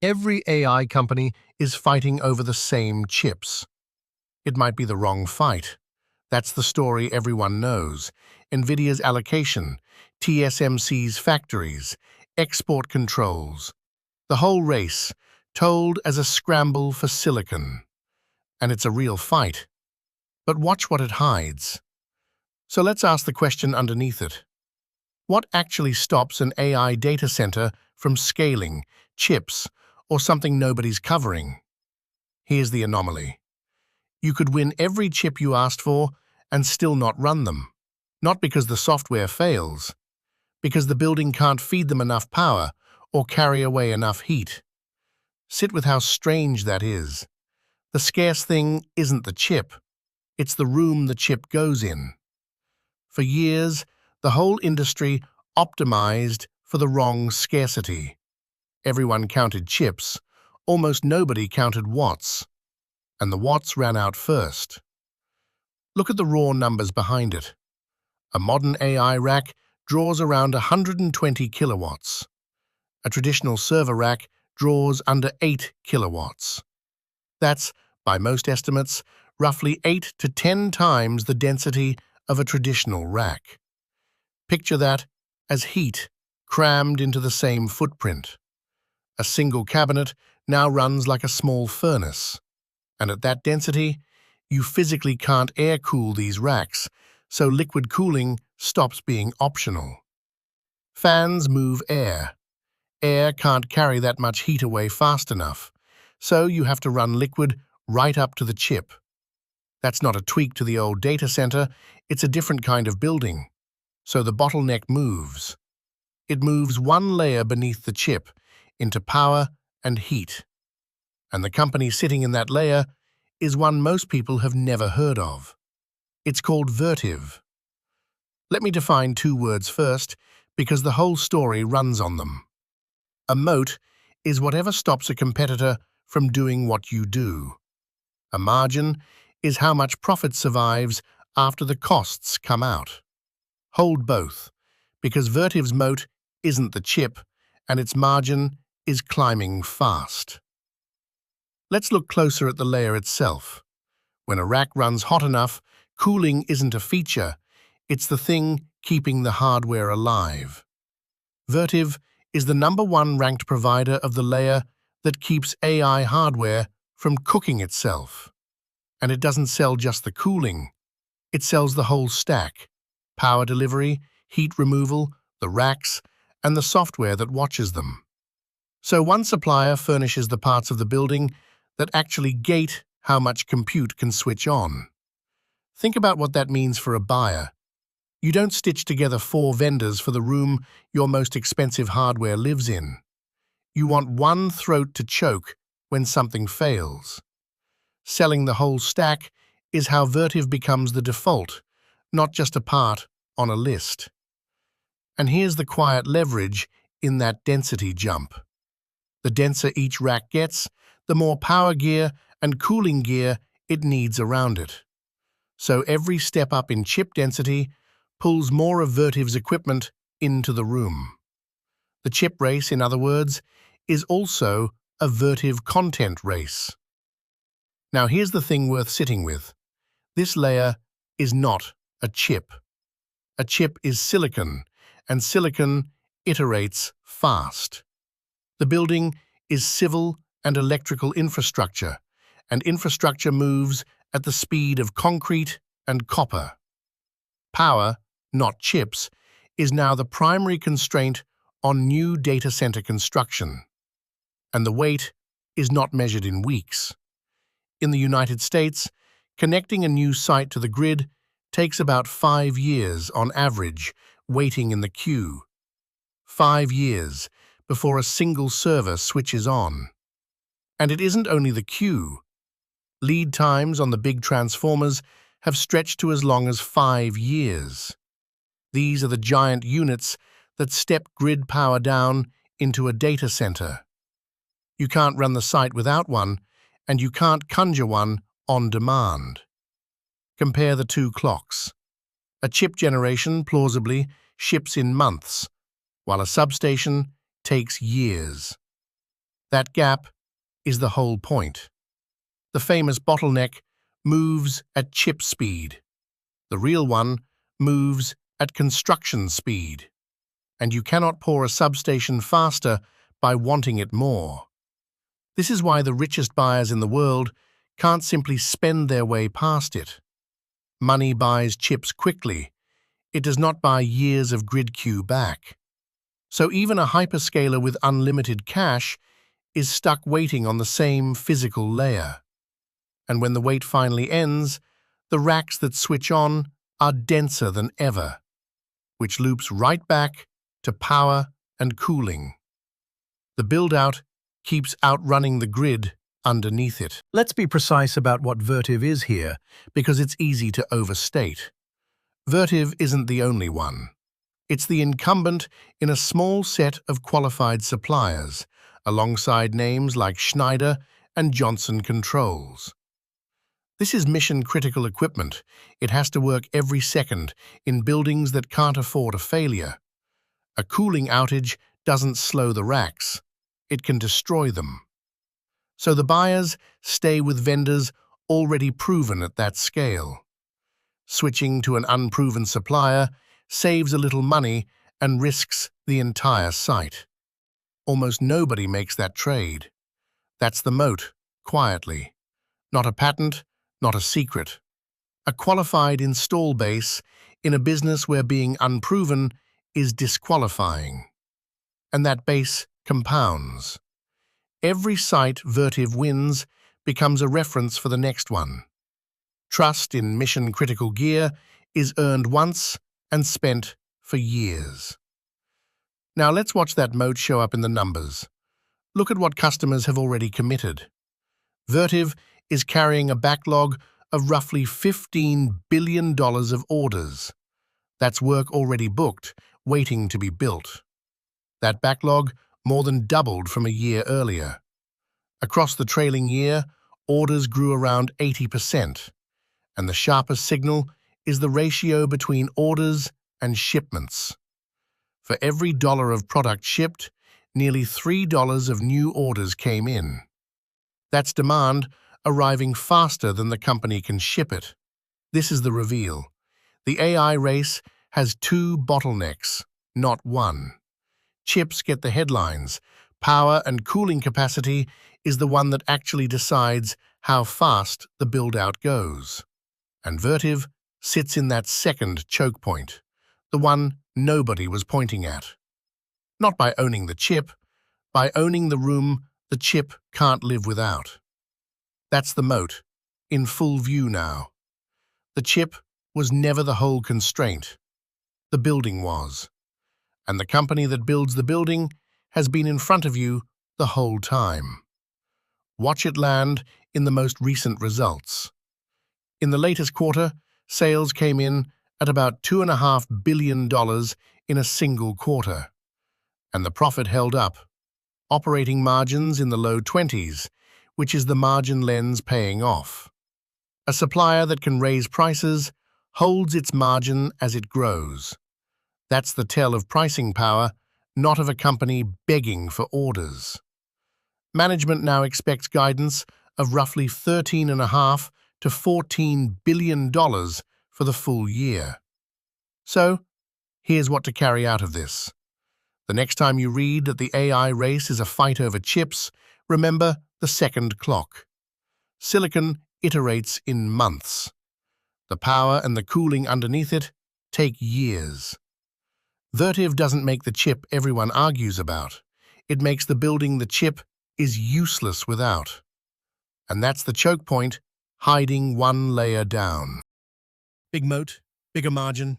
Every AI company is fighting over the same chips. It might be the wrong fight. That's the story everyone knows. Nvidia's allocation, TSMC's factories, export controls. The whole race, told as a scramble for silicon. And it's a real fight. But watch what it hides. So let's ask the question underneath it. What actually stops an AI data center from scaling, chips, or something nobody's covering? Here's the anomaly. You could win every chip you asked for and still not run them. Not because the software fails, because the building can't feed them enough power or carry away enough heat. Sit with how strange that is. The scarce thing isn't the chip, it's the room the chip goes in. For years, the whole industry optimized for the wrong scarcity. Everyone counted chips, almost nobody counted watts, and the watts ran out first. Look at the raw numbers behind it. A modern AI rack draws around 120 kilowatts. A traditional server rack draws under 8 kilowatts. That's, by most estimates, roughly 8 to 10 times the density of a traditional rack. Picture that as heat crammed into the same footprint. A single cabinet now runs like a small furnace. And at that density, you physically can't air-cool these racks, so liquid cooling stops being optional. Fans move air. Air can't carry that much heat away fast enough, so you have to run liquid right up to the chip. That's not a tweak to the old data center, it's a different kind of building. So the bottleneck moves. It moves one layer beneath the chip, into power and heat. And the company sitting in that layer is one most people have never heard of. It's called Vertiv. Let me define two words first, because the whole story runs on them. A moat is whatever stops a competitor from doing what you do. A margin is how much profit survives after the costs come out. Hold both, because Vertiv's moat isn't the chip, and its margin is climbing fast. Let's look closer at the layer itself. When a rack runs hot enough, cooling isn't a feature, it's the thing keeping the hardware alive. Vertiv is the #1 ranked provider of the layer that keeps AI hardware from cooking itself. And it doesn't sell just the cooling, it sells the whole stack: power delivery, heat removal, the racks, and the software that watches them. So one supplier furnishes the parts of the building that actually gate how much compute can switch on. Think about what that means for a buyer. You don't stitch together 4 vendors for the room your most expensive hardware lives in. You want one throat to choke when something fails. Selling the whole stack is how Vertiv becomes the default, not just a part on a list. And here's the quiet leverage in that density jump. The denser each rack gets, the more power gear and cooling gear it needs around it. So every step up in chip density pulls more of Vertiv's equipment into the room. The chip race, in other words, is also a Vertiv content race. Now here's the thing worth sitting with. This layer is not a chip. A chip is silicon, and silicon iterates fast. The building is civil and electrical infrastructure, and infrastructure moves at the speed of concrete and copper. Power, not chips, is now the primary constraint on new data center construction. And the wait is not measured in weeks. In the United States, connecting a new site to the grid takes about 5 years on average, waiting in the queue. 5 years before a single server switches on. And it isn't only the queue. Lead times on the big transformers have stretched to as long as 5 years. These are the giant units that step grid power down into a data center. You can't run the site without one, and you can't conjure one on demand. Compare the two clocks. A chip generation, plausibly, ships in months, while a substation takes years. That gap is the whole point. The famous bottleneck moves at chip speed. The real one moves at construction speed. And you cannot pour a substation faster by wanting it more. This is why the richest buyers in the world can't simply spend their way past it. Money buys chips quickly. It does not buy years of grid queue back. So even a hyperscaler with unlimited cash is stuck waiting on the same physical layer. And when the wait finally ends, the racks that switch on are denser than ever, which loops right back to power and cooling. The build-out keeps outrunning the grid underneath it. Let's be precise about what Vertiv is here, because it's easy to overstate. Vertiv isn't the only one. It's the incumbent in a small set of qualified suppliers, alongside names like Schneider and Johnson Controls. This is mission-critical equipment. It has to work every second in buildings that can't afford a failure. A cooling outage doesn't slow the racks. It can destroy them. So the buyers stay with vendors already proven at that scale. Switching to an unproven supplier saves a little money and risks the entire site. Almost nobody makes that trade. That's the moat, quietly. Not a patent, not a secret. A qualified install base in a business where being unproven is disqualifying. And that base compounds. Every site Vertiv wins becomes a reference for the next one. Trust in mission-critical gear is earned once and spent for years. Now let's watch that moat show up in the numbers. Look at what customers have already committed. Vertiv is carrying a backlog of roughly $15 billion of orders. That's work already booked, waiting to be built. That backlog more than doubled from a year earlier. Across the trailing year, orders grew around 80%, and the sharpest signal is the ratio between orders and shipments. For every dollar of product shipped, nearly $3 of new orders came in. That's demand arriving faster than the company can ship it. This is the reveal. The AI race has two bottlenecks, not one. Chips get the headlines. Power and cooling capacity is the one that actually decides how fast the build-out goes. And Vertiv sits in that second choke point, the one nobody was pointing at. Not by owning the chip, by owning the room the chip can't live without. That's the moat, in full view now. The chip was never the whole constraint. The building was. And the company that builds the building has been in front of you the whole time. Watch it land in the most recent results. In the latest quarter, sales came in at about $2.5 billion in a single quarter. And the profit held up. Operating margins in the low 20s, which is the margin lens paying off. A supplier that can raise prices holds its margin as it grows. That's the tell of pricing power, not of a company begging for orders. Management now expects guidance of roughly $13.5 to $14 billion for the full year. So, here's what to carry out of this. The next time you read that the AI race is a fight over chips, remember the second clock. Silicon iterates in months. The power and the cooling underneath it take years. Vertiv doesn't make the chip everyone argues about. It makes the building the chip is useless without. And that's the choke point, hiding one layer down. Big moat, bigger margin,